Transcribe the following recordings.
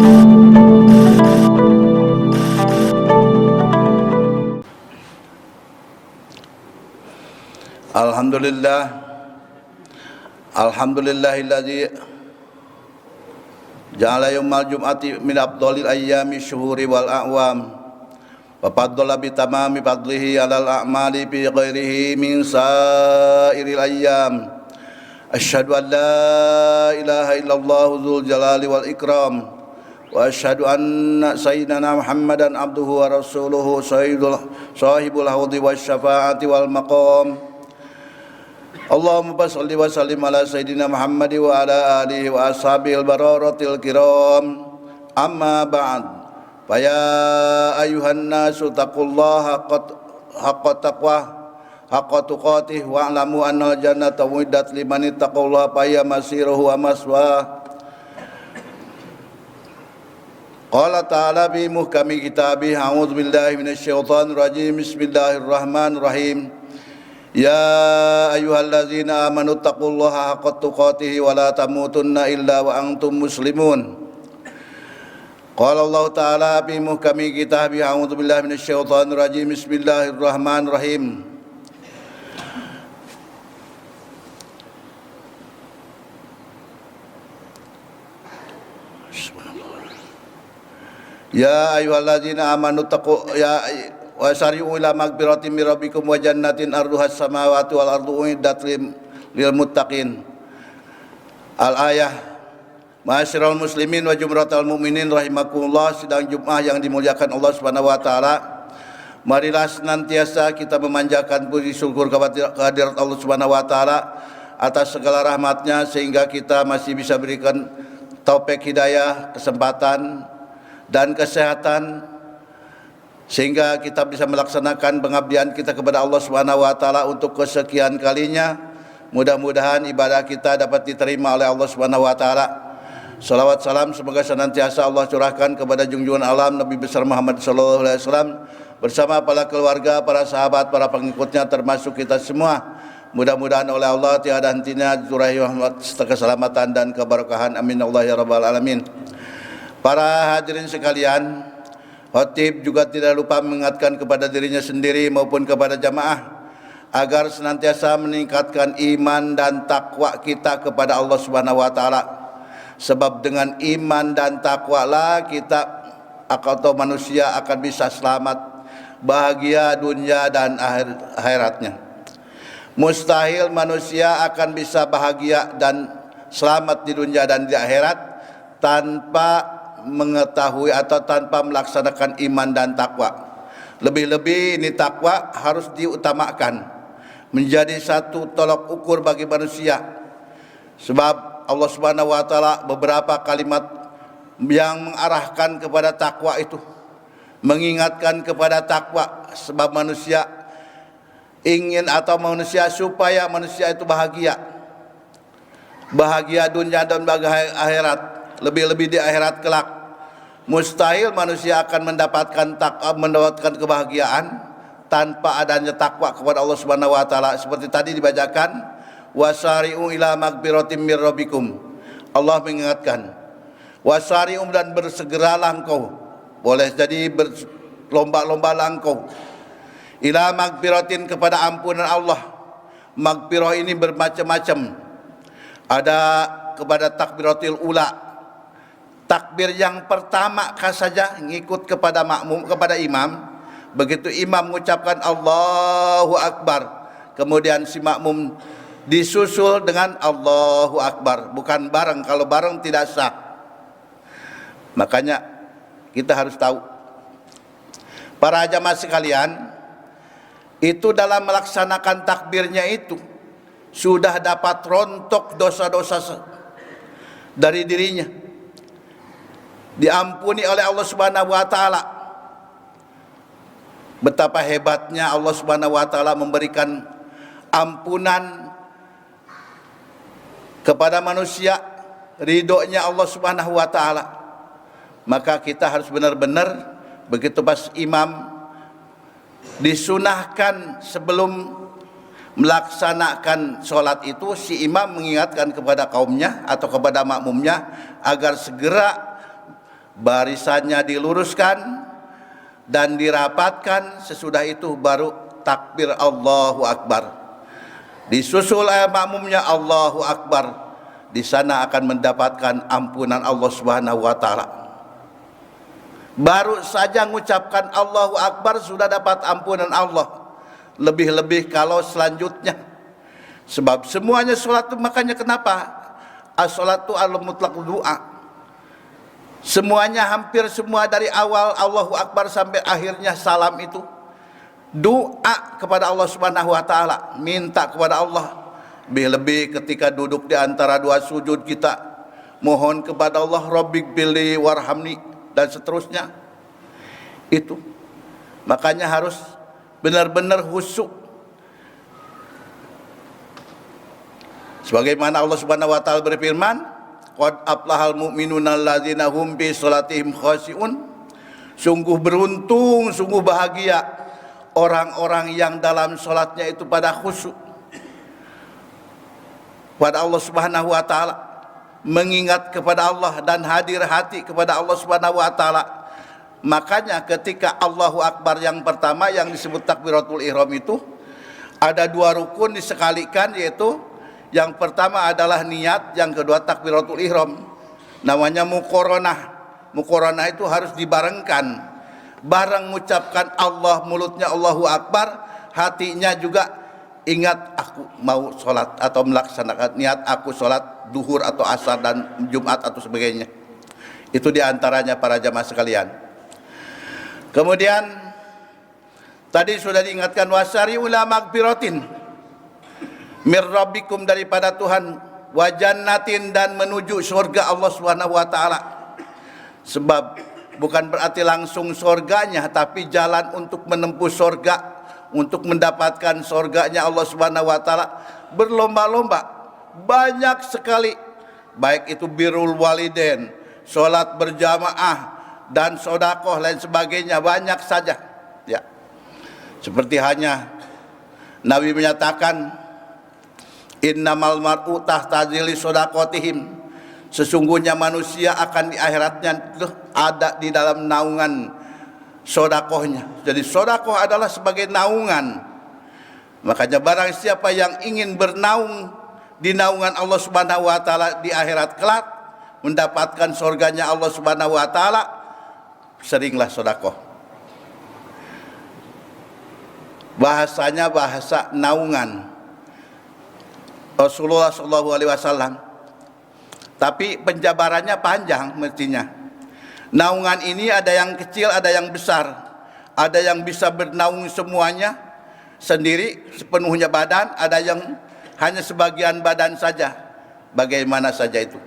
Alhamdulillahilladzi ja'ala yaumal jum'ati min afdhalil ayyami syuhuri wal a'wam wa faddala bi tamami fadlihi 'alal a'mali bi ghairihi min sa'iril ayyam. Asyhadu an la ilaha illallah dzul jalali wal ikram wa asyhadu anna sayyidina Muhammadan abduhu wa rasuluhu sahibul haudi wasyafaati wal maqam. Allahumma shalli wa sallim ala sayyidina Muhammad wa ala alihi wa ashabihi al-bararatil kiram. Amma ba'd. Fa ya ayuhan nasu taqullaha haqqa taqwa haqqa tuqatih wa alamu anna jannata muiddat liman ittaqallaha fa ya masiruhu wa maswa. Qala ta'ala bi muhkami kitabih a'udzu billahi minasyaitonir rajim. Bismillahirrahmanirrahim. Ya ayyuhallazina amanu taqullaha haqqa tuqatih wa la tamutunna illa wa antum muslimun. Qala Allah Ta'ala fi muhkami kitabih a'udzu billahi minasyaitonir rajim. Bismillahirrahmanirrahim. Ya ayyuhallazina amanu wa sari'u ila magfiratin min rabbikum wa jannatin arduhas samawati wal ardu uiddat lil muttaqin. Al-ayah. Ma'asyiral muslimin wa jumratal mu'minin rahimakumullah. Sidang Jumat yang dimuliakan Allah Subhanahu wa taala. Marilah senantiasa kita memanjatkan puji syukur kehadirat Allah Subhanahu wa taala atas segala rahmatnya sehingga kita masih bisa berikan taufik hidayah, kesempatan dan kesehatan sehingga kita bisa melaksanakan pengabdian kita kepada Allah Subhanahu wa taala untuk kesekian kalinya. Mudah-mudahan ibadah kita dapat diterima oleh Allah Subhanahu wa taala. Salawat salam semoga senantiasa Allah curahkan kepada junjungan alam Nabi besar Muhammad sallallahu alaihi wasallam bersama para keluarga, para sahabat, para pengikutnya termasuk kita semua. Mudah-mudahan oleh Allah tiada hentinya curahi rahmat serta keselamatan dan keberkahan. Amin Allah ya rabbal alamin. Para hadirin sekalian, khatib juga tidak lupa mengingatkan kepada dirinya sendiri maupun kepada jamaah agar senantiasa meningkatkan iman dan takwa kita kepada Allah Subhanahu wa taala. Sebab dengan iman dan takwa lah kita atau manusia akan bisa selamat, bahagia dunia dan akhiratnya. Mustahil manusia akan bisa bahagia dan selamat di dunia dan di akhirat tanpa mengetahui atau tanpa melaksanakan iman dan takwa. Lebih-lebih ini takwa harus diutamakan, menjadi satu tolok ukur bagi manusia. Sebab Allah Subhanahu wa taala beberapa kalimat yang mengarahkan kepada takwa itu, mengingatkan kepada takwa. Sebab manusia ingin atau manusia supaya manusia itu bahagia dunia dan bahagia akhirat, lebih-lebih di akhirat kelak. Mustahil manusia akan mendapatkan kebahagiaan tanpa adanya takwa kepada Allah Subhanahu wa taala. Seperti tadi dibacakan, wasari'u ila magfiratin mir rabbikum. Allah mengingatkan, wasari'u, dan bersegeralah engkau. Boleh jadi berlomba-lombalah engkau. Ila magfiratin, kepada ampunan Allah. Magfirah ini bermacam-macam. Ada kepada takbiratul ula, takbir yang pertama saja ngikut kepada makmum, kepada imam. Begitu imam mengucapkan Allahu Akbar, kemudian si makmum disusul dengan Allahu Akbar, bukan bareng. Kalau bareng tidak sah. Makanya kita harus tahu, para jamaah sekalian, itu dalam melaksanakan takbirnya itu sudah dapat rontok dosa-dosa dari dirinya, diampuni oleh Allah Subhanahu wa taala. Betapa hebatnya Allah Subhanahu wa taala memberikan ampunan kepada manusia, ridhonya Allah Subhanahu wa taala. Maka kita harus benar-benar begitu pas imam disunahkan sebelum melaksanakan sholat itu, si imam mengingatkan kepada kaumnya atau kepada makmumnya agar segera barisannya diluruskan dan dirapatkan. Sesudah itu baru takbir Allahu Akbar, disusul makmumnya Allahu Akbar. Di sana akan mendapatkan ampunan Allah Subhanahu wa taala. Baru saja mengucapkan Allahu Akbar sudah dapat ampunan Allah. Lebih-lebih kalau selanjutnya. Sebab semuanya salat itu, makanya kenapa as-salatu al-mutlaq doa. Semuanya, hampir semua dari awal Allahu Akbar sampai akhirnya salam itu doa kepada Allah Subhanahu wa taala, minta kepada Allah. Lebih-lebih ketika duduk di antara dua sujud kita mohon kepada Allah, Rabbik billi warhamni, dan seterusnya. Itu makanya harus benar-benar khusyuk. Sebagaimana Allah Subhanahu wa taala berfirman, qad aflahal mu'minuna alladzina hum fi shalatihim khashi'un. Sungguh beruntung, sungguh bahagia orang-orang yang dalam salatnya itu pada khusyuk pada Allah Subhanahu wa taala, mengingat kepada Allah dan hadir hati kepada Allah Subhanahu wa taala. Makanya ketika Allahu Akbar yang pertama yang disebut takbiratul ihram itu ada dua rukun disekalikan, yaitu yang pertama adalah niat, yang kedua takbiratul ihram. Namanya muqaranah. Muqaranah itu harus dibarengkan. Bareng mengucapkan Allah, mulutnya Allahu Akbar, hatinya juga ingat aku mau sholat atau melaksanakan niat aku sholat duhur atau asar dan Jumat atau sebagainya. Itu diantaranya para jamaah sekalian. Kemudian tadi sudah diingatkan, wasari'u ila magfiratin mir rabbikum, daripada Tuhan, wa jannatin, dan menuju surga Allah Subhanahu wa taala. Sebab bukan berarti langsung surganya, tapi jalan untuk menempuh surga, untuk mendapatkan surganya Allah Subhanahu wa taala berlomba-lomba, banyak sekali, baik itu birrul walidain, salat berjamaah, dan sedekah lain sebagainya, banyak saja ya. Seperti hanya Nabi menyatakan, innamal mar'u tahta zilli shadaqatihim, sesungguhnya manusia akan di akhiratnya itu ada di dalam naungan sodakohnya. Jadi sodakoh adalah sebagai naungan. Makanya barang siapa yang ingin bernaung di naungan Allah Subhanahu wa taala di akhirat kelak, mendapatkan surganya Allah Subhanahu wa taala, seringlah sodakoh. Bahasanya bahasa naungan Rasulullah SAW, tapi penjabarannya panjang mestinya. Naungan ini ada yang kecil, ada yang besar. Ada yang bisa bernaung semuanya sendiri sepenuhnya badan, ada yang hanya sebagian badan saja. Bagaimana saja itu.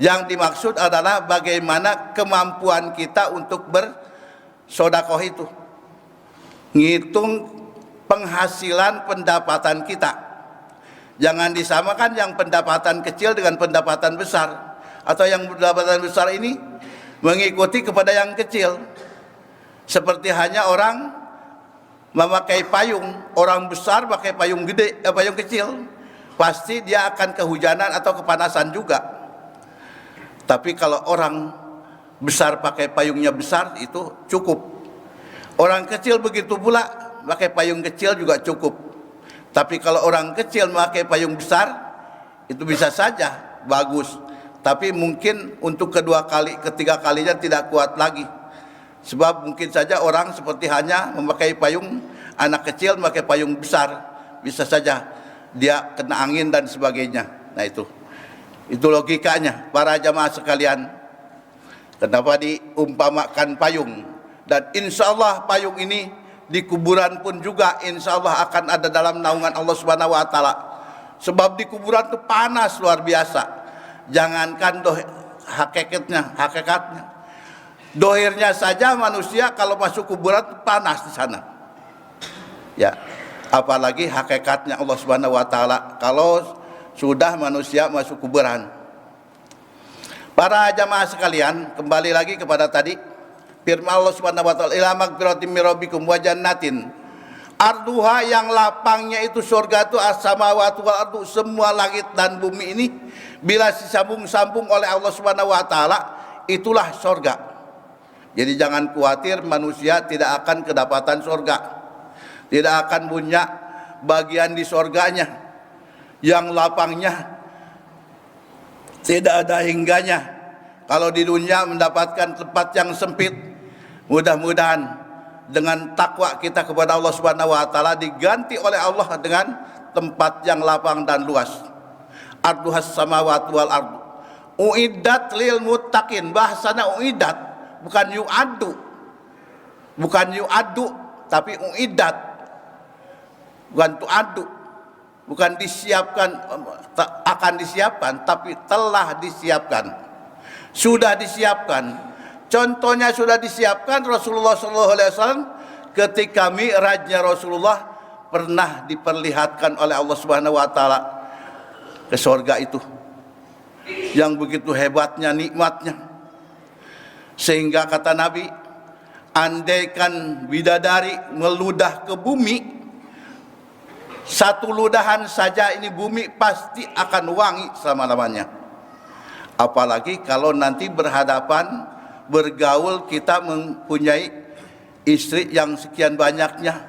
Yang dimaksud adalah bagaimana kemampuan kita untuk bersedekah itu. Ngitung penghasilan pendapatan kita. Jangan disamakan yang pendapatan kecil dengan pendapatan besar, atau yang pendapatan besar ini mengikuti kepada yang kecil. Seperti hanya orang memakai payung, orang besar pakai payung gede, payung kecil, pasti dia akan kehujanan atau kepanasan juga. Tapi kalau orang besar pakai payungnya besar, itu cukup. Orang kecil begitu pula, pakai payung kecil juga cukup. Tapi kalau orang kecil memakai payung besar, itu bisa saja bagus, tapi mungkin untuk kedua kali, ketiga kalinya tidak kuat lagi. Sebab mungkin saja orang seperti hanya memakai payung, anak kecil memakai payung besar, bisa saja dia kena angin dan sebagainya. Nah itu logikanya para jamaah sekalian. Kenapa diumpamakan payung? Dan insya Allah payung ini di kuburan pun juga insya Allah akan ada dalam naungan Allah Subhanahu wa taala. Sebab di kuburan itu panas luar biasa. Jangankan hakikatnya. Dohirnya saja manusia kalau masuk kuburan panas di sana. Ya, apalagi hakikatnya Allah Subhanahu wa taala kalau sudah manusia masuk kuburan. Para jamaah sekalian, kembali lagi kepada tadi firman Allah Subhanahu wa taala, ila magfiratin mir rabbikum wa jannatin arduha, yang lapangnya itu surga itu as-samawati wal ardu, semua langit dan bumi ini bila disambung-sambung oleh Allah Subhanahu wa taala, itulah surga. Jadi jangan khawatir manusia tidak akan kedapatan surga, tidak akan punya bagian di surganya yang lapangnya tidak ada hingganya. Kalau di dunia mendapatkan tempat yang sempit, mudah-mudahan dengan takwa kita kepada Allah Subhanahu wa taala diganti oleh Allah dengan tempat yang lapang dan luas. Arduhas samawati wal ardu uiddat lil muttaqin. Bahasana uiddat, bukan yu'addu. Bukan yu'addu, tapi uiddat. Bukan tu'addu. Bukan disiapkan, akan disiapkan, tapi telah disiapkan. Sudah disiapkan. Contohnya sudah disiapkan Rasulullah SAW ketika Mi'rajnya Rasulullah pernah diperlihatkan oleh Allah Subhanahu wa taala ke surga itu. Yang begitu hebatnya nikmatnya. Sehingga kata Nabi, andaikan bidadari meludah ke bumi, satu ludahan saja ini bumi pasti akan wangi selama-lamanya. Apalagi kalau nanti berhadapan, bergaul, kita mempunyai istri yang sekian banyaknya,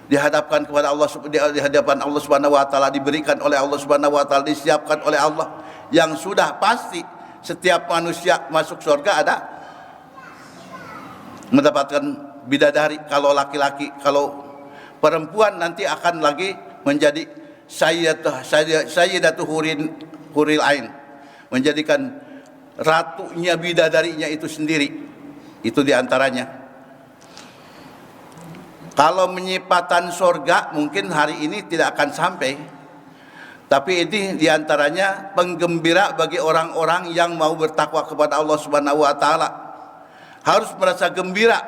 dihadapkan kepada Allah, di hadapan Allah Subhanahu wa taala, diberikan oleh Allah Subhanahu wa taala, disiapkan oleh Allah, yang sudah pasti setiap manusia masuk surga ada mendapatkan bidadari. Kalau laki-laki, kalau perempuan nanti akan lagi menjadi sayyidatu huril ain, menjadikan ratunya bidadarinya itu sendiri. Itu diantaranya. Kalau menyipatan surga mungkin hari ini tidak akan sampai, tapi ini diantaranya penggembira bagi orang-orang yang mau bertakwa kepada Allah Subhanahu wa taala. Harus merasa gembira.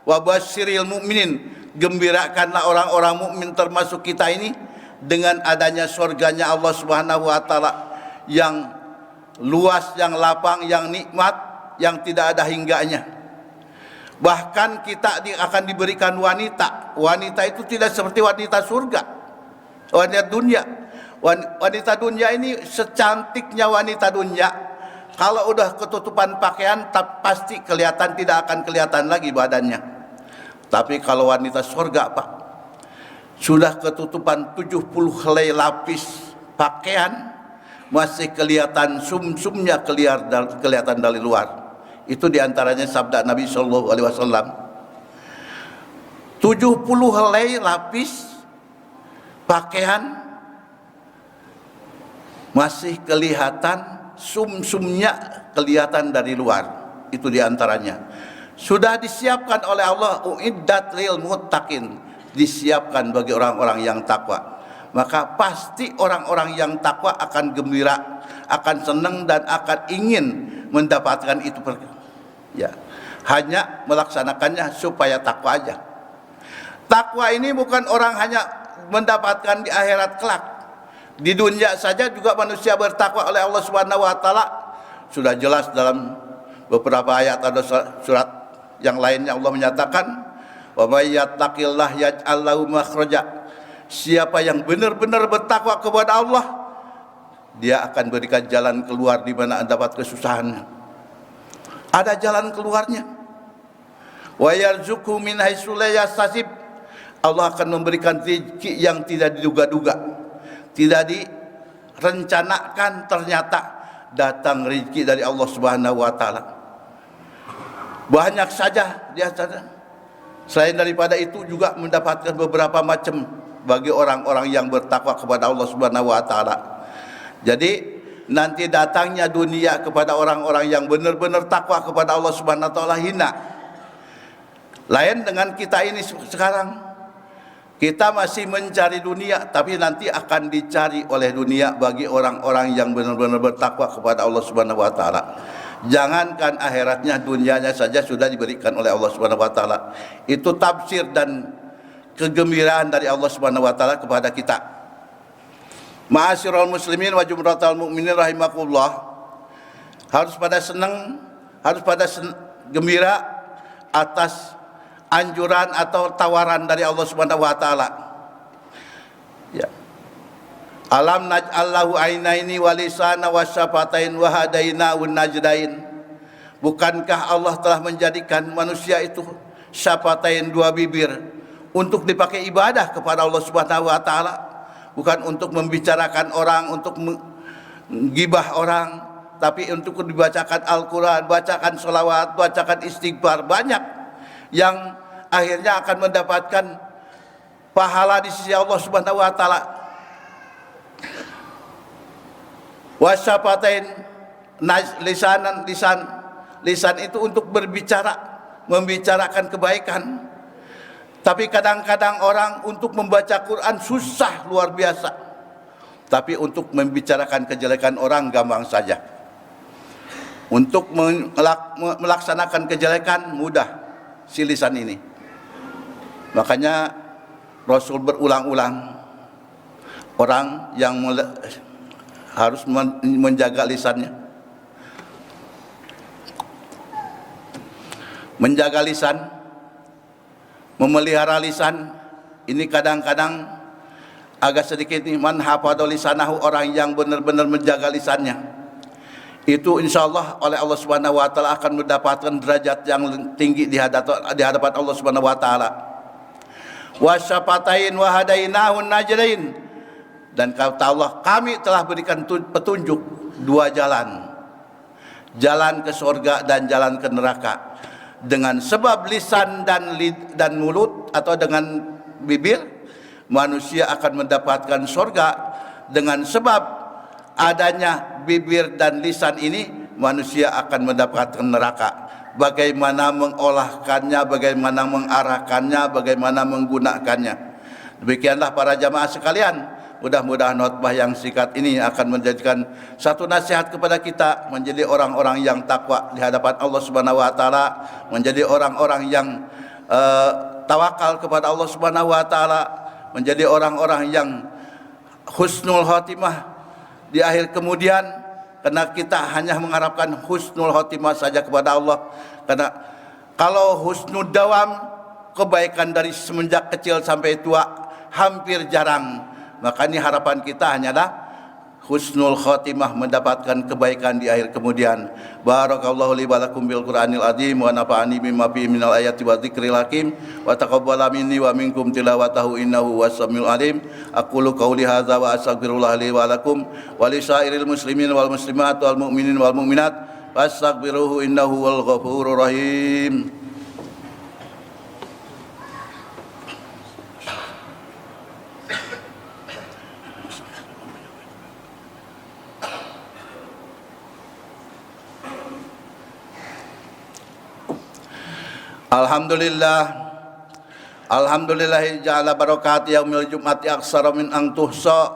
Wa basyiril mu'minin, gembirakanlah orang-orang mukmin termasuk kita ini dengan adanya surganya Allah Subhanahu wa taala yang luas, yang lapang, yang nikmat, yang tidak ada hingganya. Bahkan kita akan diberikan wanita. Wanita itu tidak seperti wanita surga, wanita dunia. Wanita dunia ini secantiknya wanita dunia, kalau udah ketutupan pakaian pasti kelihatan, tidak akan kelihatan lagi badannya. Tapi kalau wanita surga, Pak, sudah ketutupan 70 helai lapis pakaian, masih kelihatan sumsumnya kelihatan dari luar. Itu diantaranya sabda Nabi Shallallahu Alaihi Wasallam. 70 helai lapis pakaian masih kelihatan sumsumnya kelihatan dari luar. Itu diantaranya. Sudah disiapkan oleh Allah, uiddat lil muttaqin, disiapkan bagi orang-orang yang takwa. Maka pasti orang-orang yang takwa akan gembira, akan senang dan akan ingin mendapatkan itu. Ya, hanya melaksanakannya supaya takwa aja. Takwa ini bukan orang hanya mendapatkan di akhirat kelak. Di dunia saja juga manusia bertakwa oleh Allah Subhanahu wa taala. Sudah jelas dalam beberapa ayat, ada surat yang lainnya Allah menyatakan, wa may yattaqillah yaj'al lahu makhraja. Siapa yang benar-benar bertakwa kepada Allah, dia akan berikan jalan keluar di mana dapat kesusahan. Ada jalan keluarnya. Wa yarzuqhu min haitsu la yahtasib. Allah akan memberikan rezeki yang tidak diduga-duga, tidak direncanakan, ternyata datang rezeki dari Allah Subhanahu wa taala. Banyak saja dia saja. Selain daripada itu juga mendapatkan beberapa macam bagi orang-orang yang bertakwa kepada Allah Subhanahu wa taala. Jadi nanti datangnya dunia kepada orang-orang yang benar-benar takwa kepada Allah Subhanahu wa taala hina. Lain dengan kita ini sekarang. Kita masih mencari dunia, tapi nanti akan dicari oleh dunia bagi orang-orang yang benar-benar bertakwa kepada Allah Subhanahu wa taala. Jangankan akhiratnya, dunianya saja sudah diberikan oleh Allah Subhanahu wa taala. Itu tafsir dan kegembiraan dari Allah Subhanahu wa taala kepada kita. Ma'asyiral muslimin wa jumratal mukminin rahimakumullah, harus pada senang, harus pada gembira atas anjuran atau tawaran dari Allah Subhanahu wa taala. Ya. Alam naj'allahu ainaini wa lisana wa syafatain wa hadainahu najdain. Bukankah Allah telah menjadikan manusia itu syafatain, dua bibir, untuk dipakai ibadah kepada Allah Subhanahu wa taala, bukan untuk membicarakan orang, untuk menggibah orang, tapi untuk dibacakan Al-Qur'an, bacakan sholawat, bacakan istighfar. Banyak yang akhirnya akan mendapatkan pahala di sisi Allah Subhanahu wa taala. Wasyafatain, lisan itu untuk berbicara, membicarakan kebaikan. Tapi kadang-kadang orang untuk membaca Quran susah luar biasa, tapi untuk membicarakan kejelekan orang gampang saja. Untuk melaksanakan kejelekan mudah si lisan ini. Makanya Rasul berulang-ulang, orang yang harus menjaga lisannya. Menjaga lisan, memelihara lisan, ini kadang-kadang agak sedikit nih, man hafadha lisanahu, orang yang benar-benar menjaga lisannya, itu insyaallah oleh Allah Subhanahu wa taala akan mendapatkan derajat yang tinggi di hadapan Allah Subhanahu wa taala. Wasyafatain wa hadainahun najdain, dan kata Allah, kami telah berikan petunjuk dua jalan, jalan ke surga dan jalan ke neraka. Dengan sebab lisan dan mulut, atau dengan bibir, manusia akan mendapatkan surga. Dengan sebab adanya bibir dan lisan ini, manusia akan mendapatkan neraka. Bagaimana mengolahkannya, bagaimana mengarahkannya, bagaimana menggunakannya. Demikianlah para jamaah sekalian, mudah-mudahan khutbah yang singkat ini akan menjadikan satu nasihat kepada kita menjadi orang-orang yang takwa di hadapan Allah Subhanahu wa taala, menjadi orang-orang yang tawakal kepada Allah Subhanahu wa taala, menjadi orang-orang yang husnul khotimah di akhir kemudian, karena kita hanya mengharapkan husnul khotimah saja kepada Allah. Karena kalau husnul dawam, kebaikan dari semenjak kecil sampai tua hampir jarang. Maka ini harapan kita hanyalah husnul khotimah, mendapatkan kebaikan di akhir kemudian. Barakallahu li wa lakum bil Qur'anil azim wa nafa'ani bima fihi minal ayati wa dzikril hakim wa taqabbala minni wa minkum tilawatahu innahu was-samiul alim. Aqulu qauli hadza wa astaghfirullah li wa lakum wa li sairil muslimin wal muslimat wal mu'minin wal mu'minat fastaghfiruhu innahu wal ghafurur rahim. Alhamdulillahi ja'ala barakati yaumil jum'ati aksara min ang tuhsa.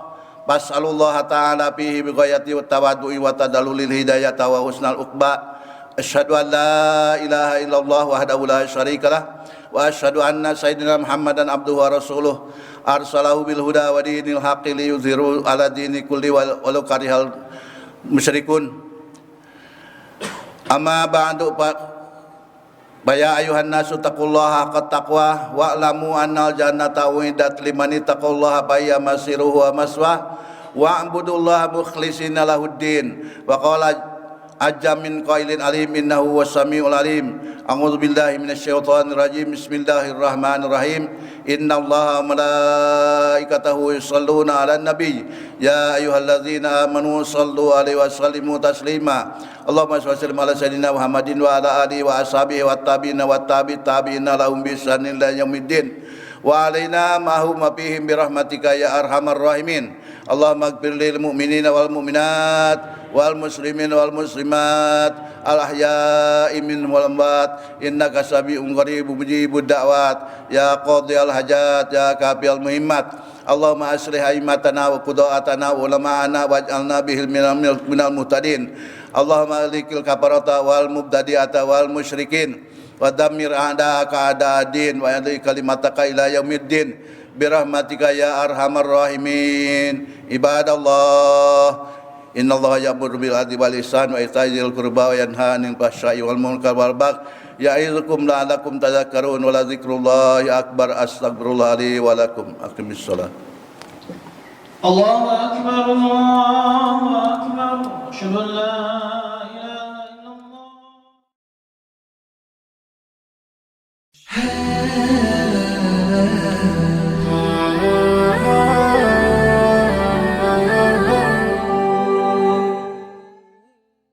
Fas'alullaha ta'ala fihi bighayati wa tawadu'i wa tadallulil hidayata wa husnal uqba. Asyhadu an la ilaha illallah wahdahu la syarikalah wa asyhadu anna sayyidina Muhammadan abduhu wa rasuluh arsalahu bil huda wa dinil haqqi liyudhiru ala dini kulli walau karihal musyrikun. Amma ba'du ya ayuhan nasu taqullaha haqqa taqwa wa'lamu annal jannata uiddat liman ittaqallaha bayya masiruhu wa maswa wa'budullaha mukhlishina lahuddin. Wa qala ajam min qailin alim innahu was-sami'ul alim. A'udzu billahi minasyaitonir rajim. Bismillahirrahmanirrahim. Innallaha wa malaikatahu yusholluna 'alan nabiy ya ayyuhalladzina amanu shallu 'alaihi wa sallimu taslima. Allahumma shalli wa sallim ala sayyidina Muhammadin wa ala alihi wa ashabihi wa tabi'ina wa tabi'ina lahum bi ihsanin ila yaumiddin wa alaina ma'hum bihim bi rahmatika ya arhamar rahimin. Allahumma ighfir lil mu'minina wal mu'minat wal muslimin wal muslimat al ahya'i minhum wal amwat innaka sami'un qaribun mujibud da'wat ya qadhiyal hajat ya kafiyal muhimmat. Allahumma aslih aimatana wa quda'atana wa ulama'ana waj'alna bihil minal muhtadin. Allahumma alikil kafarata wal mubtadi'ata wal musyrikin wa dammir a'da'aka a'da'ad-din wa yadhi kalimataka ila yaumiddin birahmatika ya arhamar rahimin. Ibadallah, innallaha ya'muru bil adli wal ihsan wa ita'i dzil qurba wa yanha 'anil fahsya'i wal munkar wal baghi ya'izukum la'allakum tadhakkarun wa la dzikrullahi akbar. Astaghfirullah li wa lakum. Aqimis shalah. Allahu akbar, Allahu akbar. Asyhadu an la